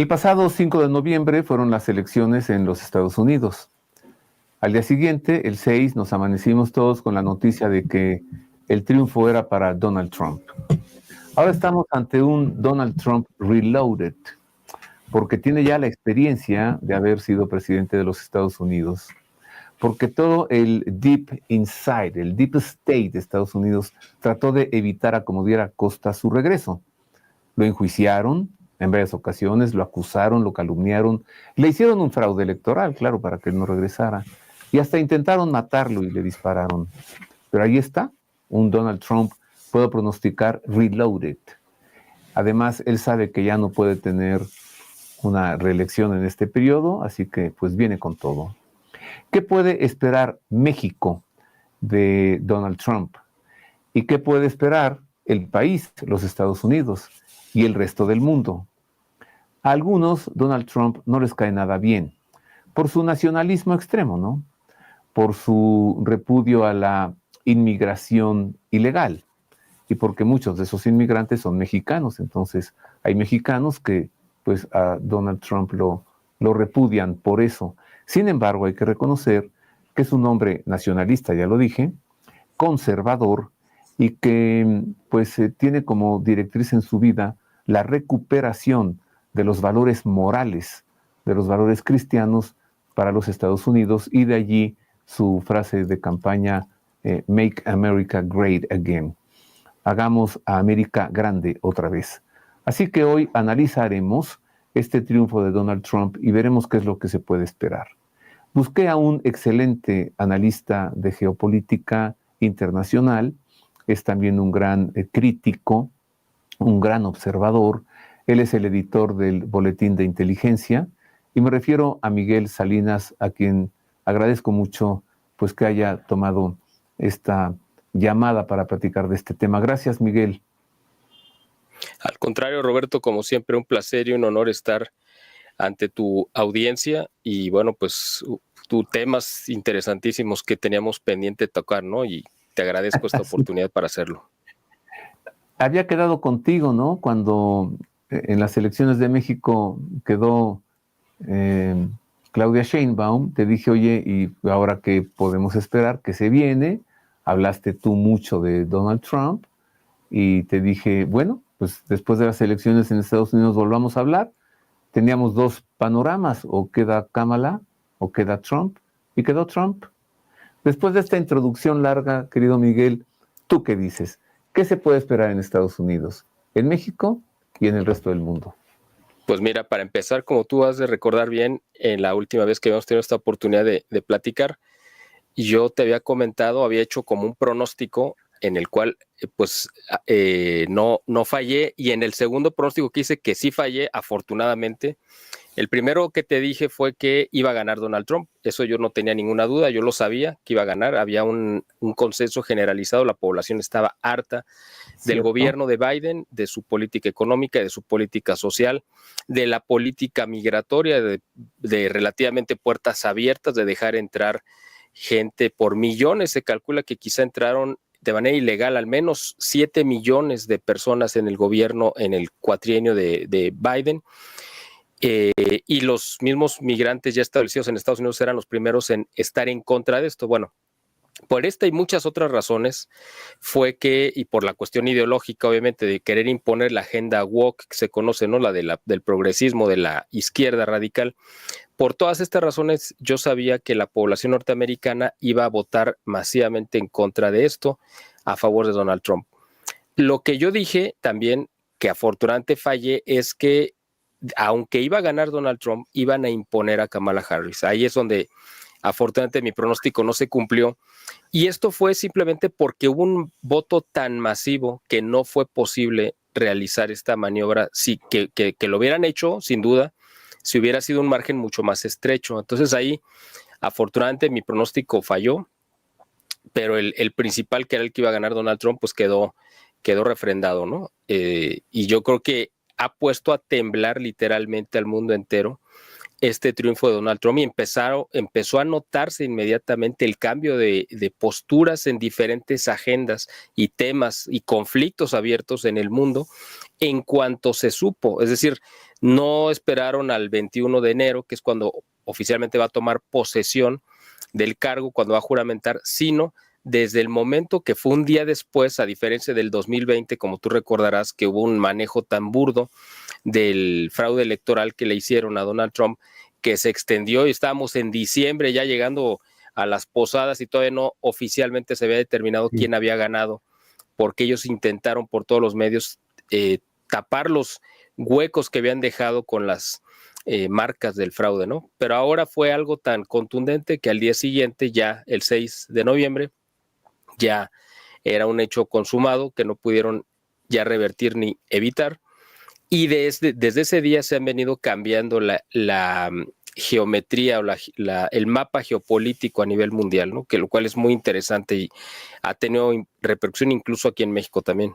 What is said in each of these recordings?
El pasado 5 de noviembre fueron las elecciones en los Estados Unidos. Al día siguiente, el 6, nos amanecimos todos con la noticia de que el triunfo era para Donald Trump. Ahora estamos ante un Donald Trump reloaded, porque tiene ya la experiencia de haber sido presidente de los Estados Unidos, porque todo el deep inside, el deep state de Estados Unidos trató de evitar a como diera costa su regreso. Lo enjuiciaron en varias ocasiones, lo acusaron, lo calumniaron, le hicieron un fraude electoral, claro, para que él no regresara, y hasta intentaron matarlo y le dispararon. Pero ahí está, un Donald Trump, puedo pronosticar, reloaded. Además, él sabe que ya no puede tener una reelección en este periodo, así que pues viene con todo. ¿Qué puede esperar México de Donald Trump? ¿Y qué puede esperar el país, los Estados Unidos y el resto del mundo? A algunos Donald Trump no les cae nada bien, por su nacionalismo extremo, ¿no? Por su repudio a la inmigración ilegal y porque muchos de esos inmigrantes son mexicanos. Entonces hay mexicanos que pues a Donald Trump lo repudian por eso. Sin embargo, hay que reconocer que es un hombre nacionalista, ya lo dije, conservador y que pues tiene como directriz en su vida la recuperación de los valores morales, de los valores cristianos para los Estados Unidos, y de allí su frase de campaña, Make America Great Again. Hagamos a América grande otra vez. Así que hoy analizaremos este triunfo de Donald Trump y veremos qué es lo que se puede esperar. Busqué a un excelente analista de geopolítica internacional, es también un gran crítico, un gran observador. Él es el editor del Boletín de Inteligencia y me refiero a Miguel Salinas, a quien agradezco mucho pues que haya tomado esta llamada para platicar de este tema. Gracias, Miguel. Al contrario, Roberto, como siempre, un placer y un honor estar ante tu audiencia y bueno, pues tus temas interesantísimos que teníamos pendiente de tocar, ¿no? Y te agradezco esta oportunidad para hacerlo. Había quedado contigo, ¿no? Cuando en las elecciones de México quedó Claudia Sheinbaum, te dije, oye, ¿y ahora qué podemos esperar? ¿Qué se viene? Hablaste tú mucho de Donald Trump y te dije, bueno, pues después de las elecciones en Estados Unidos volvamos a hablar. Teníamos dos panoramas, o queda Kamala o queda Trump, y quedó Trump. Después de esta introducción larga, querido Miguel, ¿tú qué dices? ¿Qué se puede esperar en Estados Unidos, en México y en el resto del mundo? Pues mira, para empezar, como tú has de recordar bien, en la última vez que habíamos tenido esta oportunidad de platicar, yo te había comentado, había hecho como un pronóstico en el cual no fallé, y en el segundo pronóstico que hice que sí fallé, afortunadamente. El primero que te dije fue que iba a ganar Donald Trump. Eso yo no tenía ninguna duda, yo lo sabía que iba a ganar. Había un consenso generalizado, la población estaba harta del gobierno de Biden, de su política económica, de su política social, de la política migratoria, de relativamente puertas abiertas, de dejar entrar gente por millones. Se calcula que quizá entraron de manera ilegal al menos 7 millones de personas en el gobierno en el cuatrienio de Biden. Y los mismos migrantes ya establecidos en Estados Unidos eran los primeros en estar en contra de esto. Bueno, por esta y muchas otras razones fue que, y por la cuestión ideológica, obviamente, de querer imponer la agenda woke, que se conoce, ¿no? Del progresismo, de la izquierda radical. Por todas estas razones, yo sabía que la población norteamericana iba a votar masivamente en contra de esto, a favor de Donald Trump. Lo que yo dije también, que afortunadamente fallé, es que aunque iba a ganar Donald Trump, iban a imponer a Kamala Harris. Ahí es donde afortunadamente mi pronóstico no se cumplió. Y esto fue simplemente porque hubo un voto tan masivo que no fue posible realizar esta maniobra. Sí, que lo hubieran hecho, sin duda, si hubiera sido un margen mucho más estrecho. Entonces ahí, afortunadamente, mi pronóstico falló, pero el principal, que era el que iba a ganar Donald Trump, pues quedó refrendado, ¿no? Y yo creo que ha puesto a temblar literalmente al mundo entero. este triunfo de Donald Trump y empezó a notarse inmediatamente el cambio de posturas en diferentes agendas y temas y conflictos abiertos en el mundo en cuanto se supo. Es decir, no esperaron al 21 de enero, que es cuando oficialmente va a tomar posesión del cargo, cuando va a juramentar, sino desde el momento que fue un día después, a diferencia del 2020, como tú recordarás, que hubo un manejo tan burdo del fraude electoral que le hicieron a Donald Trump, que se extendió y estábamos en diciembre ya llegando a las posadas y todavía no oficialmente se había determinado quién había ganado, porque ellos intentaron por todos los medios tapar los huecos que habían dejado con las marcas del fraude, ¿no? Pero ahora fue algo tan contundente que al día siguiente, ya el 6 de noviembre, ya era un hecho consumado que no pudieron ya revertir ni evitar. Y desde ese día se han venido cambiando la geometría o el mapa geopolítico a nivel mundial, ¿no? Que lo cual es muy interesante y ha tenido repercusión incluso aquí en México también.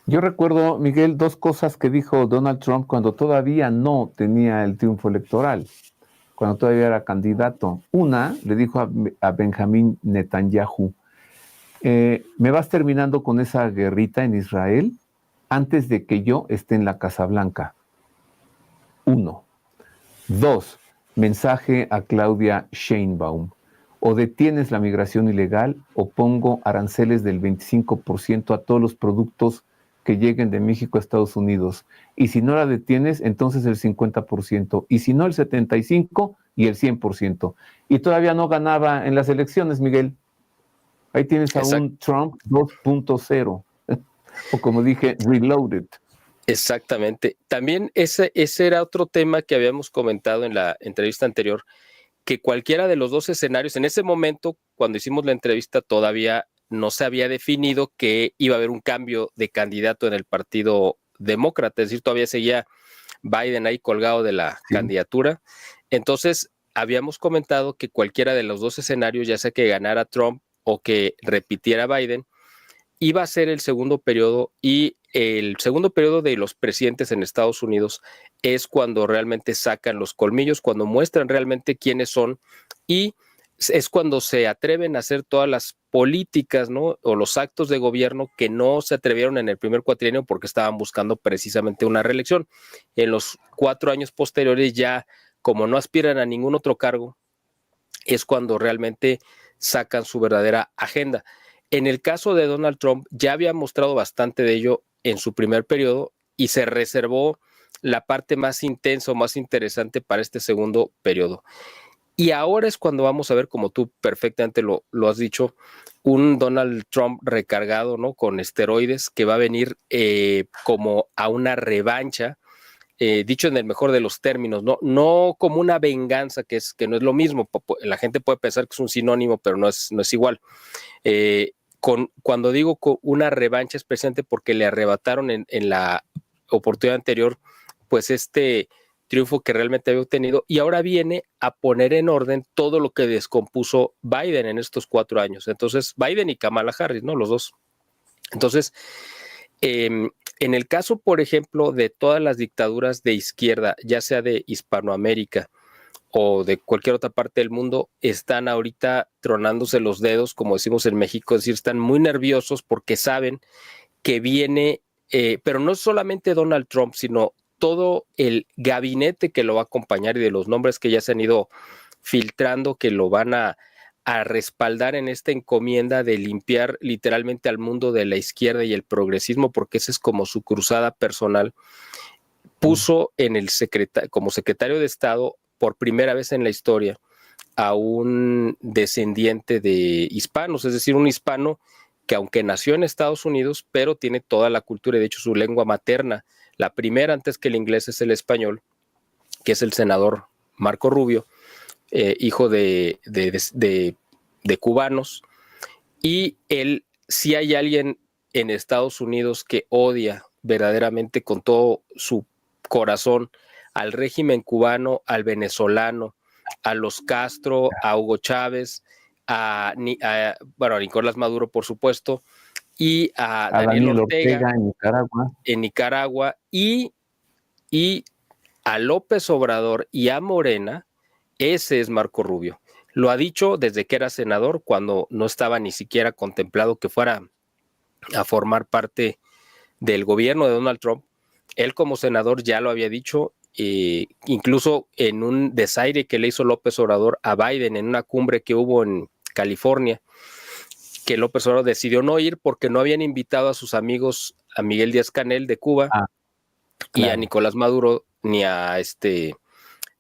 Yo recuerdo, Miguel, dos cosas que dijo Donald Trump cuando todavía no tenía el triunfo electoral, cuando todavía era candidato. Una, le dijo a Benjamín Netanyahu, me vas terminando con esa guerrita en Israel antes de que yo esté en la Casa Blanca. 1. 2. Mensaje a Claudia Sheinbaum. O detienes la migración ilegal o pongo aranceles del 25% a todos los productos que lleguen de México a Estados Unidos. Y si no la detienes, entonces el 50%. Y si no, el 75% y el 100%. Y todavía no ganaba en las elecciones, Miguel. Ahí tienes a un Trump 2.0. O como dije, reloaded. Exactamente. También ese era otro tema que habíamos comentado en la entrevista anterior, que cualquiera de los dos escenarios, en ese momento, cuando hicimos la entrevista, todavía no se había definido que iba a haber un cambio de candidato en el Partido Demócrata, es decir, todavía seguía Biden ahí colgado de la candidatura. Entonces, habíamos comentado que cualquiera de los dos escenarios, ya sea que ganara Trump o que repitiera Biden, iba a ser el segundo periodo, y el segundo periodo de los presidentes en Estados Unidos es cuando realmente sacan los colmillos, cuando muestran realmente quiénes son, y es cuando se atreven a hacer todas las políticas, ¿no? O los actos de gobierno que no se atrevieron en el primer cuatrienio porque estaban buscando precisamente una reelección. En los 4 años posteriores, ya como no aspiran a ningún otro cargo, es cuando realmente sacan su verdadera agenda. En el caso de Donald Trump, ya había mostrado bastante de ello en su primer periodo y se reservó la parte más intensa o más interesante para este segundo periodo. Y ahora es cuando vamos a ver, como tú perfectamente lo has dicho, un Donald Trump recargado, ¿no? Con esteroides, que va a venir como a una revancha, dicho en el mejor de los términos, no como una venganza, que no es lo mismo. La gente puede pensar que es un sinónimo, pero no es igual. Cuando digo una revancha es precisamente porque le arrebataron en la oportunidad anterior, pues este triunfo que realmente había obtenido, y ahora viene a poner en orden todo lo que descompuso Biden en estos 4 años. Entonces, Biden y Kamala Harris, ¿no? Los dos. Entonces, en el caso, por ejemplo, de todas las dictaduras de izquierda, ya sea de Hispanoamérica o de cualquier otra parte del mundo, están ahorita tronándose los dedos, como decimos en México, es decir, están muy nerviosos porque saben que viene, pero no solamente Donald Trump, sino todo el gabinete que lo va a acompañar y de los nombres que ya se han ido filtrando, que lo van a respaldar en esta encomienda de limpiar literalmente al mundo de la izquierda y el progresismo, porque esa es como su cruzada personal. Puso como secretario de Estado por primera vez en la historia a un descendiente de hispanos, es decir, un hispano que aunque nació en Estados Unidos, pero tiene toda la cultura y de hecho su lengua materna, la primera antes que el inglés, es el español, que es el senador Marco Rubio, hijo de cubanos. Y él, si hay alguien en Estados Unidos que odia verdaderamente con todo su corazón al régimen cubano, al venezolano, a los Castro, a Hugo Chávez, a Nicolás Maduro, por supuesto, y a Daniel Ortega en Nicaragua. y a López Obrador y a Morena, ese es Marco Rubio. Lo ha dicho desde que era senador, cuando no estaba ni siquiera contemplado que fuera a formar parte del gobierno de Donald Trump. Él como senador ya lo había dicho, incluso en un desaire que le hizo López Obrador a Biden en una cumbre que hubo en California, que López Obrador decidió no ir porque no habían invitado a sus amigos, a Miguel Díaz-Canel de Cuba y a Nicolás Maduro, ni al de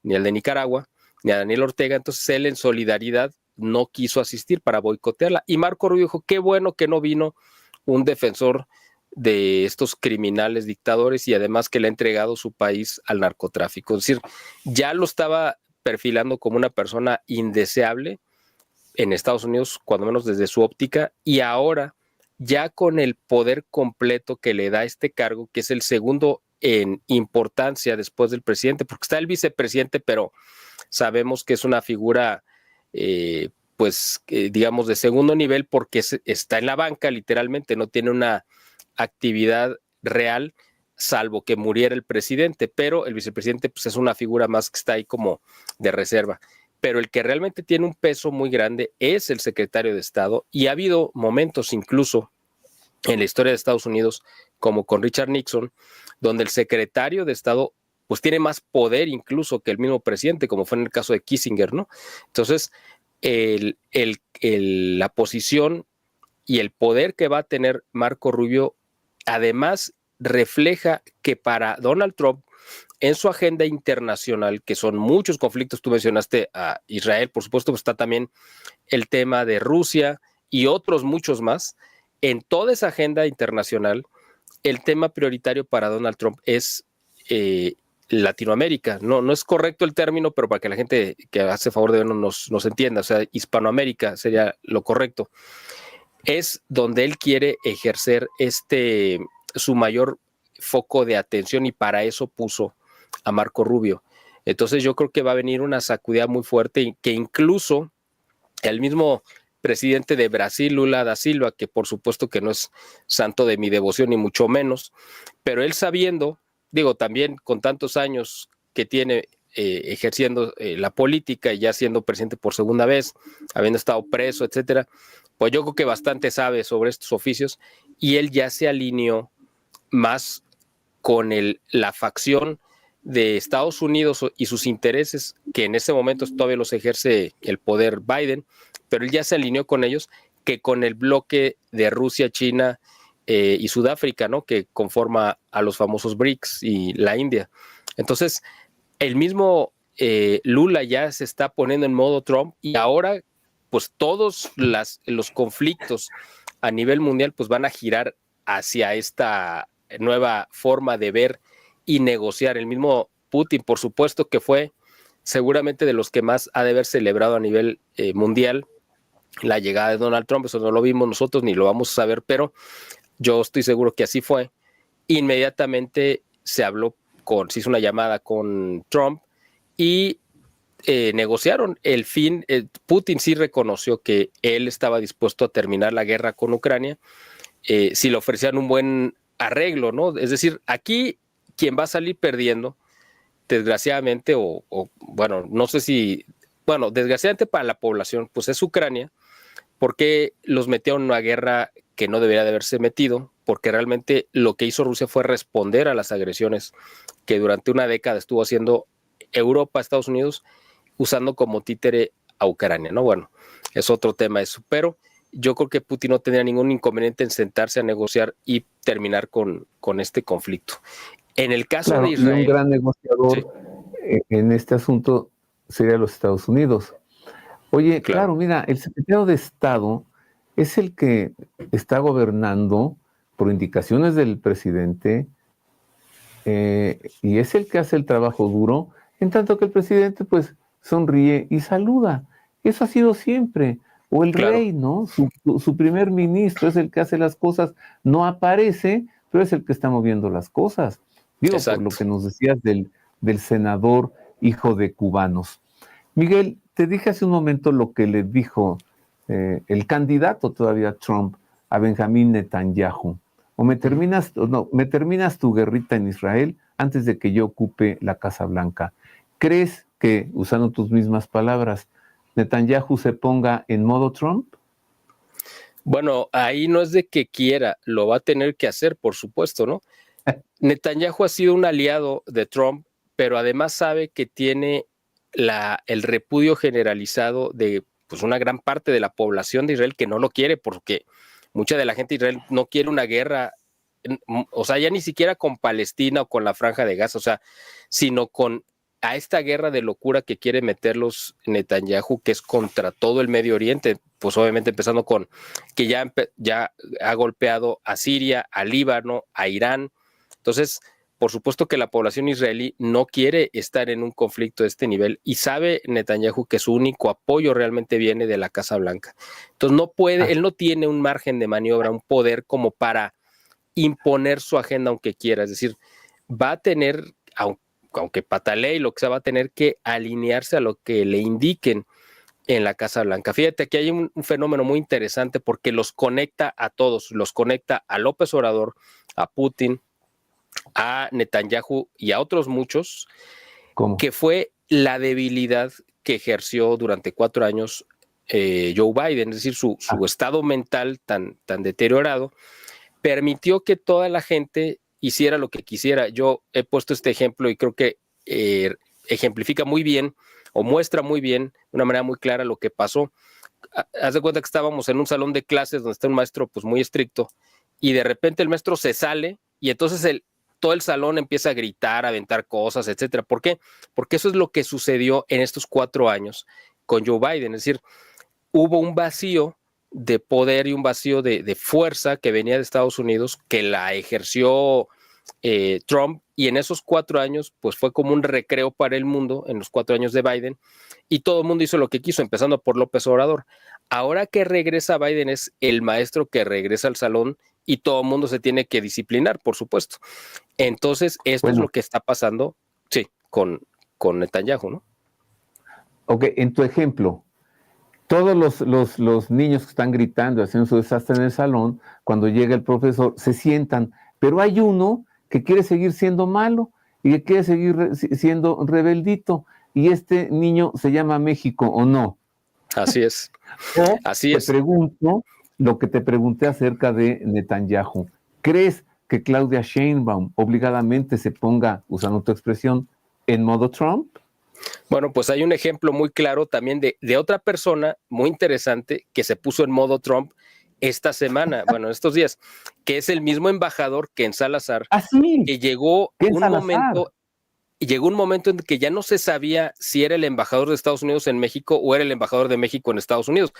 Nicaragua, ni a Daniel Ortega. Entonces él, en solidaridad, no quiso asistir para boicotearla. Y Marco Rubio dijo, qué bueno que no vino un defensor de estos criminales dictadores y además que le ha entregado su país al narcotráfico. Es decir, ya lo estaba perfilando como una persona indeseable en Estados Unidos, cuando menos desde su óptica, y ahora ya con el poder completo que le da este cargo, que es el segundo en importancia después del presidente, porque está el vicepresidente, pero sabemos que es una figura, digamos, de segundo nivel, porque está en la banca, literalmente, no tiene una actividad real, salvo que muriera el presidente, pero el vicepresidente pues, es una figura más que está ahí como de reserva. Pero el que realmente tiene un peso muy grande es el secretario de Estado, y ha habido momentos incluso en la historia de Estados Unidos, como con Richard Nixon, donde el secretario de Estado pues tiene más poder incluso que el mismo presidente, como fue en el caso de Kissinger, ¿no? Entonces, la posición y el poder que va a tener Marco Rubio, además, refleja que para Donald Trump, en su agenda internacional, que son muchos conflictos, tú mencionaste a Israel, por supuesto, pues está también el tema de Rusia y otros muchos más. En toda esa agenda internacional, el tema prioritario para Donald Trump es Latinoamérica. No es correcto el término, pero para que la gente que hace favor de vernos nos entienda, o sea, Hispanoamérica sería lo correcto. Es donde él quiere ejercer su mayor foco de atención, y para eso puso a Marco Rubio. Entonces yo creo que va a venir una sacudida muy fuerte, que incluso el mismo presidente de Brasil, Lula da Silva, que por supuesto que no es santo de mi devoción ni mucho menos, pero él sabiendo, digo, también con tantos años que tiene ejerciendo la política y ya siendo presidente por segunda vez, habiendo estado preso, etcétera, pues yo creo que bastante sabe sobre estos oficios, y él ya se alineó más con la facción de Estados Unidos y sus intereses, que en ese momento todavía los ejerce el poder Biden, pero él ya se alineó con ellos, que con el bloque de Rusia, China y Sudáfrica, ¿no? Que conforma a los famosos BRICS y la India. Entonces, el mismo Lula ya se está poniendo en modo Trump, y ahora, pues todos los conflictos a nivel mundial pues van a girar hacia esta nueva forma de ver y negociar. El mismo Putin, por supuesto, que fue seguramente de los que más ha de haber celebrado a nivel mundial la llegada de Donald Trump. Eso no lo vimos nosotros ni lo vamos a saber, pero yo estoy seguro que así fue. Inmediatamente se hizo una llamada con Trump y negociaron el fin. Putin sí reconoció que él estaba dispuesto a terminar la guerra con Ucrania si le ofrecían un buen arreglo, ¿no? Es decir, aquí quien va a salir perdiendo, desgraciadamente, bueno, no sé si, bueno, desgraciadamente para la población, pues es Ucrania, porque los metió en una guerra que no debería de haberse metido, porque realmente lo que hizo Rusia fue responder a las agresiones que durante una década estuvo haciendo Europa, Estados Unidos, usando como títere a Ucrania, ¿no? Bueno, es otro tema eso, pero yo creo que Putin no tendría ningún inconveniente en sentarse a negociar y terminar con este conflicto. En el caso de Israel... Y un gran negociador en este asunto sería los Estados Unidos. Oye, claro, mira, el secretario de Estado es el que está gobernando por indicaciones del presidente y es el que hace el trabajo duro, en tanto que el presidente pues sonríe y saluda. Eso ha sido siempre. O el rey, ¿no? Su primer ministro es el que hace las cosas, no aparece, pero es el que está moviendo las cosas. Digo, por lo que nos decías del senador hijo de cubanos. Miguel, te dije hace un momento lo que le dijo el candidato todavía Trump a Benjamín Netanyahu. Me terminas tu guerrita en Israel antes de que yo ocupe la Casa Blanca. ¿Crees que, usando tus mismas palabras, Netanyahu se ponga en modo Trump? Bueno, ahí no es de que quiera, lo va a tener que hacer, por supuesto, ¿no? Netanyahu ha sido un aliado de Trump, pero además sabe que tiene el repudio generalizado de pues, una gran parte de la población de Israel que no lo quiere, porque mucha de la gente de Israel no quiere una guerra, o sea, ya ni siquiera con Palestina o con la Franja de Gaza, o sea, sino con a esta guerra de locura que quiere meterlos Netanyahu, que es contra todo el Medio Oriente, pues obviamente empezando con que ya ha golpeado a Siria, a Líbano, a Irán. Entonces, por supuesto que la población israelí no quiere estar en un conflicto de este nivel y sabe Netanyahu que su único apoyo realmente viene de la Casa Blanca. Entonces no puede, él no tiene un margen de maniobra, un poder como para imponer su agenda aunque quiera. Es decir, va a tener, aunque patalee y lo que sea, va a tener que alinearse a lo que le indiquen en la Casa Blanca. Fíjate que hay un fenómeno muy interesante porque los conecta a todos, los conecta a López Obrador, a Putin, a Netanyahu y a otros muchos, ¿Cómo? que fue la debilidad que ejerció durante 4 años Joe Biden, es decir, su estado mental tan deteriorado, permitió que toda la gente hiciera lo que quisiera. Yo he puesto este ejemplo y creo que ejemplifica muy bien o muestra muy bien, de una manera muy clara, lo que pasó. Haz de cuenta que estábamos en un salón de clases donde está un maestro pues muy estricto y de repente el maestro se sale y entonces todo el salón empieza a gritar, a aventar cosas, etcétera. ¿Por qué? Porque eso es lo que sucedió en estos 4 años con Joe Biden. Es decir, hubo un vacío de poder y un vacío de fuerza que venía de Estados Unidos, que la ejerció Trump, y en esos 4 años, pues fue como un recreo para el mundo, en los 4 años de Biden, y todo el mundo hizo lo que quiso, empezando por López Obrador. Ahora que regresa Biden, es el maestro que regresa al salón y todo el mundo se tiene que disciplinar, por supuesto. Entonces, esto es lo que está pasando, sí, con Netanyahu, ¿no? Ok, en tu ejemplo, todos los niños que están gritando, haciendo su desastre en el salón, cuando llega el profesor, se sientan, pero hay uno que quiere seguir siendo malo y que quiere seguir siendo rebeldito, y este niño se llama México, ¿o no? Así es. O Así te es. pregunto lo que te pregunté acerca de Netanyahu. ¿Crees que Claudia Sheinbaum obligadamente se ponga, usando tu expresión, en modo Trump? Bueno, pues hay un ejemplo muy claro también de otra persona muy interesante que se puso en modo Trump esta semana, bueno, estos días, que es el mismo embajador que en Salazar, que llegó un momento en que ya no se sabía si era el embajador de Estados Unidos en México o era el embajador de México en Estados Unidos.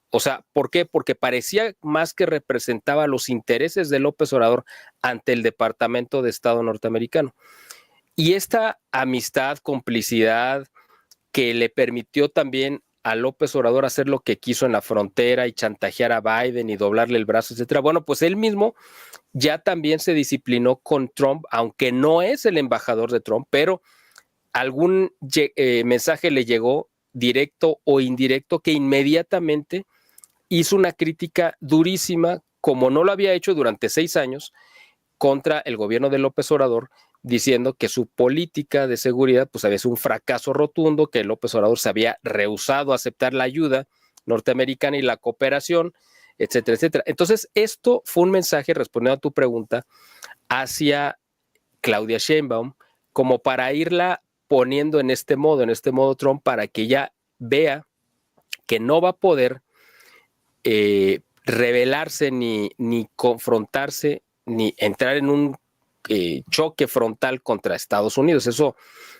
O sea, ¿por qué? Porque parecía más que representaba los intereses de López Obrador ante el Departamento de Estado norteamericano. Y esta amistad, complicidad, que le permitió también a López Obrador hacer lo que quiso en la frontera y chantajear a Biden y doblarle el brazo, etcétera. Bueno, pues él mismo ya también se disciplinó con Trump, aunque no es el embajador de Trump, pero algún mensaje le llegó directo o indirecto que inmediatamente hizo una crítica durísima, como no lo había hecho durante 6 años, contra el gobierno de López Obrador, diciendo que su política de seguridad pues había sido un fracaso rotundo, que López Obrador se había rehusado a aceptar la ayuda norteamericana y la cooperación, etcétera, etcétera. Entonces, esto fue un mensaje, respondiendo a tu pregunta, hacia Claudia Sheinbaum, como para irla poniendo en este modo Trump, para que ella vea que no va a poder rebelarse ni confrontarse ni entrar en un choque frontal contra Estados Unidos. Eso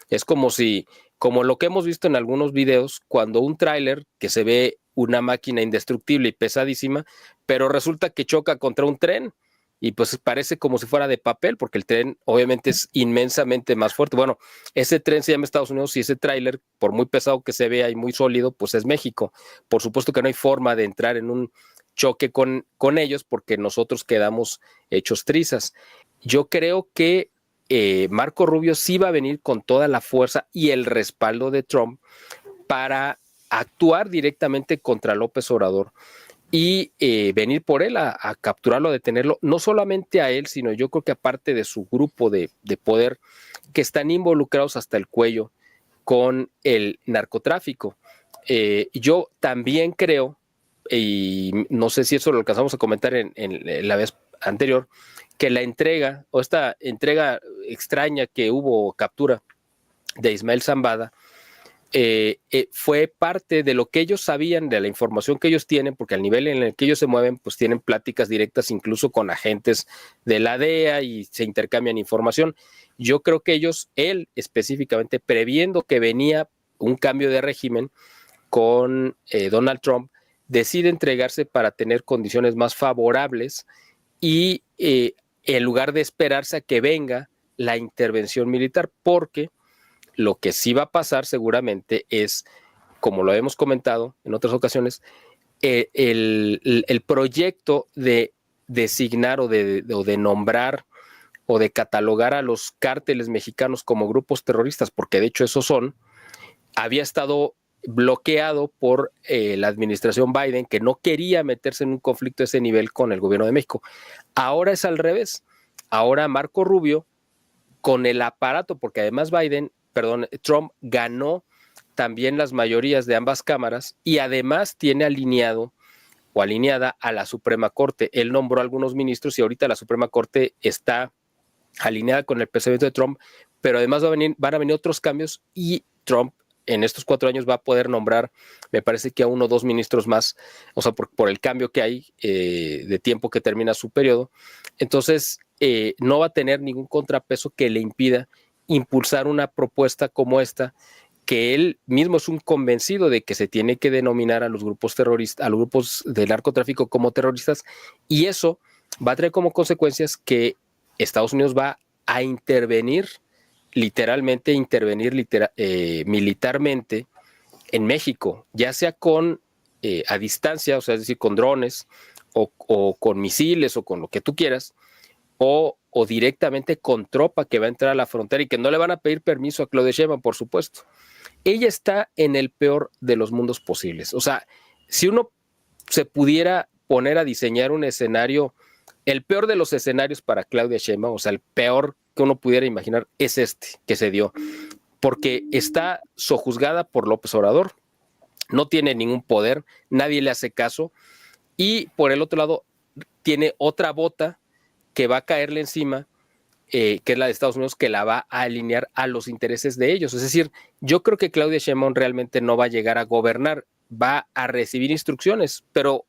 es como lo que hemos visto en algunos videos, cuando un tráiler que se ve una máquina indestructible y pesadísima, pero resulta que choca contra un tren y pues parece como si fuera de papel, porque el tren obviamente es inmensamente más fuerte. Bueno, ese tren se llama Estados Unidos y ese tráiler, por muy pesado que se vea y muy sólido, pues es México. Por supuesto que no hay forma de entrar en un choque con ellos porque nosotros quedamos hechos trizas. Yo creo que Marco Rubio sí va a venir con toda la fuerza y el respaldo de Trump para actuar directamente contra López Obrador y venir por él a capturarlo, a detenerlo, no solamente a él, sino yo creo que aparte de su grupo de poder que están involucrados hasta el cuello con el narcotráfico. Yo también creo, y no sé si eso lo alcanzamos a comentar en la vez anterior, que la entrega o esta entrega extraña que hubo, captura de Ismael Zambada, fue parte de lo que ellos sabían, de la información que ellos tienen, porque al nivel en el que ellos se mueven, pues tienen pláticas directas incluso con agentes de la DEA y se intercambian información. Yo creo que ellos, él específicamente, previendo que venía un cambio de régimen con Donald Trump, decide entregarse para tener condiciones más favorables y en lugar de esperarse a que venga la intervención militar, porque lo que sí va a pasar seguramente es, como lo hemos comentado en otras ocasiones, el proyecto de designar o de nombrar o de catalogar a los cárteles mexicanos como grupos terroristas, porque de hecho esos son, había estado bloqueado por la administración Biden, que no quería meterse en un conflicto de ese nivel con el gobierno de México. Ahora es al revés. Ahora Marco Rubio, con el aparato, porque además Trump ganó también las mayorías de ambas cámaras y además tiene alineado o alineada a la Suprema Corte. Él nombró a algunos ministros y ahorita la Suprema Corte está alineada con el pensamiento de Trump, pero además van a venir otros cambios y Trump en estos 4 años va a poder nombrar, me parece que a 1 o 2 ministros más, o sea, por el cambio que hay de tiempo que termina su periodo. Entonces, no va a tener ningún contrapeso que le impida impulsar una propuesta como esta, que él mismo es un convencido de que se tiene que denominar a los grupos terroristas, a los grupos de narcotráfico como terroristas, y eso va a traer como consecuencias que Estados Unidos va a intervenir, literalmente militarmente en México, ya sea a distancia, o sea, es decir, con drones o con misiles o con lo que tú quieras, o directamente con tropa que va a entrar a la frontera y que no le van a pedir permiso a Claudia Sheinbaum, por supuesto. Ella está en el peor de los mundos posibles. O sea, si uno se pudiera poner a diseñar un escenario, el peor de los escenarios para Claudia Sheinbaum, o sea, el peor que uno pudiera imaginar es este que se dio, porque está sojuzgada por López Obrador, no tiene ningún poder, nadie le hace caso, y por el otro lado tiene otra bota que va a caerle encima, que es la de Estados Unidos, que la va a alinear a los intereses de ellos. Es decir, yo creo que Claudia Sheinbaum realmente no va a llegar a gobernar, va a recibir instrucciones, pero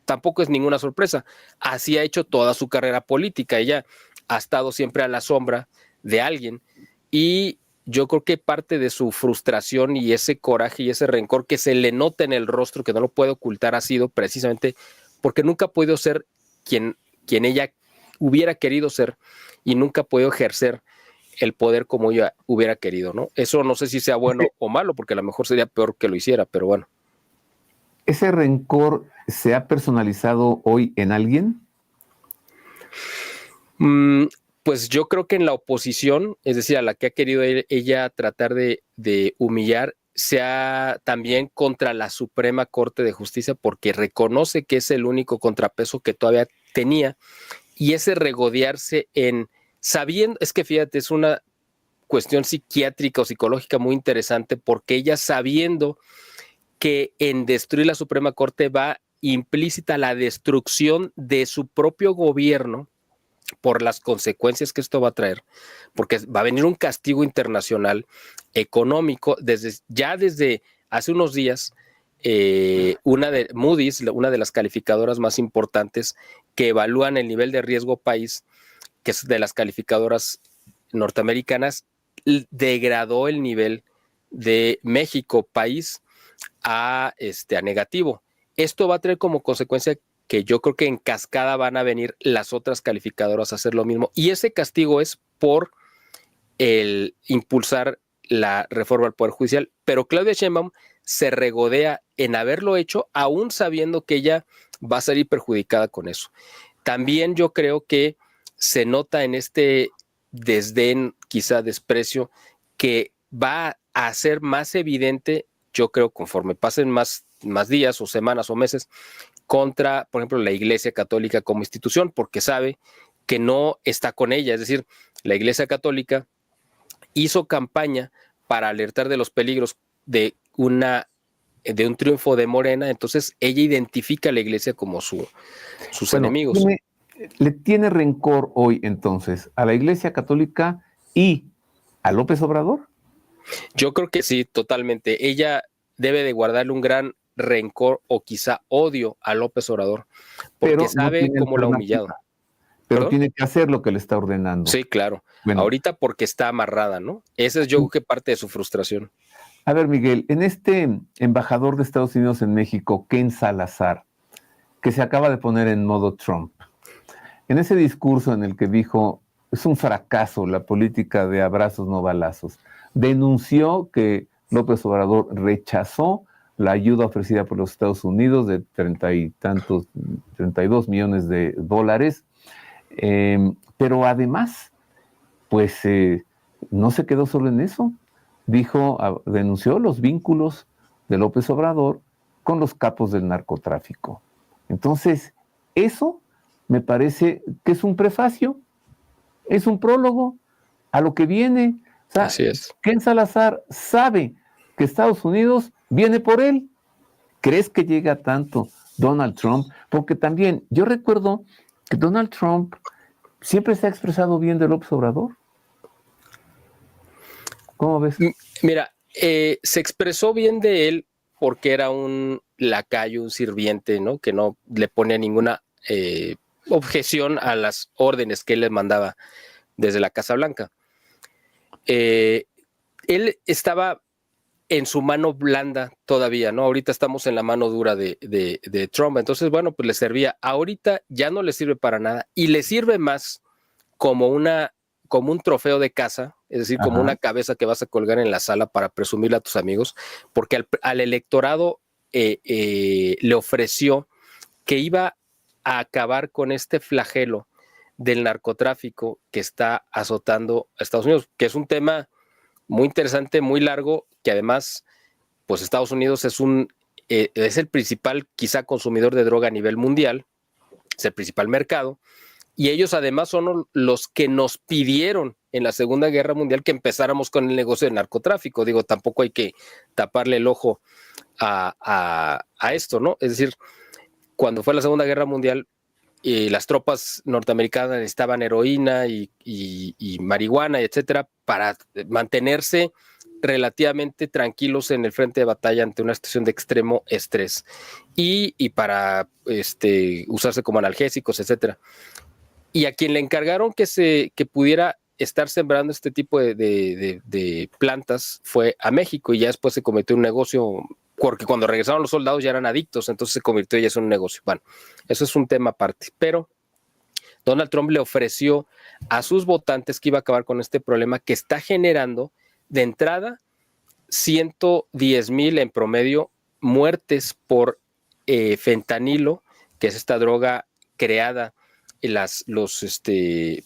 tampoco es ninguna sorpresa. Así ha hecho toda su carrera política. Ella ha estado siempre a la sombra de alguien y yo creo que parte de su frustración y ese coraje y ese rencor que se le nota en el rostro, que no lo puede ocultar, ha sido precisamente porque nunca ha podido ser quien ella hubiera querido ser y nunca ha podido ejercer el poder como ella hubiera querido, ¿no? Eso no sé si sea bueno o malo, porque a lo mejor sería peor que lo hiciera, pero bueno. ¿Ese rencor se ha personalizado hoy en alguien? Pues yo creo que en la oposición, es decir, a la que ha querido ella tratar de humillar, sea también contra la Suprema Corte de Justicia, porque reconoce que es el único contrapeso que todavía tenía, y ese regodearse sabiendo, es que fíjate, es una cuestión psiquiátrica o psicológica muy interesante, porque ella sabiendo que en destruir la Suprema Corte va implícita la destrucción de su propio gobierno por las consecuencias que esto va a traer, porque va a venir un castigo internacional económico desde hace unos días. Una de Moody's, una de las calificadoras más importantes que evalúan el nivel de riesgo país, que es de las calificadoras norteamericanas, degradó el nivel de México, país, a negativo. Esto va a traer como consecuencia que yo creo que en cascada van a venir las otras calificadoras a hacer lo mismo. Y ese castigo es por el impulsar la reforma al Poder Judicial. Pero Claudia Sheinbaum se regodea en haberlo hecho, aún sabiendo que ella va a salir perjudicada con eso. También yo creo que se nota en este desdén, quizá desprecio, que va a ser más evidente, yo creo, conforme pasen más más días o semanas o meses contra, por ejemplo, la Iglesia Católica como institución, porque sabe que no está con ella. Es decir, la Iglesia Católica hizo campaña para alertar de los peligros de un triunfo de Morena, entonces ella identifica a la Iglesia como sus enemigos. ¿Le tiene rencor hoy entonces a la Iglesia Católica y a López Obrador? Yo creo que sí, totalmente. Ella debe de guardarle un gran rencor o quizá odio a López Obrador, porque Pero sabe no cómo lo ha humillado. Pero tiene que hacer lo que le está ordenando. Sí, claro. Bueno, ahorita porque está amarrada, ¿no? Esa es yo creo que parte de su frustración. A ver, Miguel, en este embajador de Estados Unidos en México, Ken Salazar, que se acaba de poner en modo Trump, en ese discurso en el que dijo, es un fracaso la política de abrazos no balazos, denunció que López Obrador rechazó la ayuda ofrecida por los Estados Unidos de 32 millones de dólares, pero además, pues no se quedó solo en eso. Denunció los vínculos de López Obrador con los capos del narcotráfico. Entonces, eso me parece que es un prefacio, es un prólogo a lo que viene. O sea, así es. Ken Salazar sabe que Estados Unidos viene por él. ¿Crees que llega tanto Donald Trump? Porque también yo recuerdo que Donald Trump siempre se ha expresado bien de López Obrador. ¿Cómo ves? Mira, se expresó bien de él porque era un lacayo, un sirviente, ¿no? Que no le ponía ninguna objeción a las órdenes que él les mandaba desde la Casa Blanca. Él estaba en su mano blanda todavía, ¿no? Ahorita estamos en la mano dura de Trump, entonces, bueno, pues le servía. Ahorita ya no le sirve para nada y le sirve más como un trofeo de casa, es decir, como una cabeza que vas a colgar en la sala para presumirle a tus amigos, porque al electorado le ofreció que iba a acabar con este flagelo del narcotráfico que está azotando a Estados Unidos, que es un tema muy interesante, muy largo, que además, pues Estados Unidos es el principal, quizá, consumidor de droga a nivel mundial, es el principal mercado, y ellos además son los que nos pidieron en la Segunda Guerra Mundial que empezáramos con el negocio del narcotráfico. Digo, tampoco hay que taparle el ojo a esto, ¿no? Es decir, cuando fue la Segunda Guerra Mundial, las tropas norteamericanas necesitaban heroína y marihuana, etcétera, para mantenerse relativamente tranquilos en el frente de batalla ante una situación de extremo estrés y para usarse como analgésicos, etcétera. Y a quien le encargaron que pudiera estar sembrando este tipo de plantas fue a México, y ya después se cometió un negocio, porque cuando regresaron los soldados ya eran adictos, entonces se convirtió ya en un negocio. Bueno, eso es un tema aparte, pero Donald Trump le ofreció a sus votantes que iba a acabar con este problema que está generando de entrada 110,000 en promedio muertes por fentanilo, que es esta droga creada. Los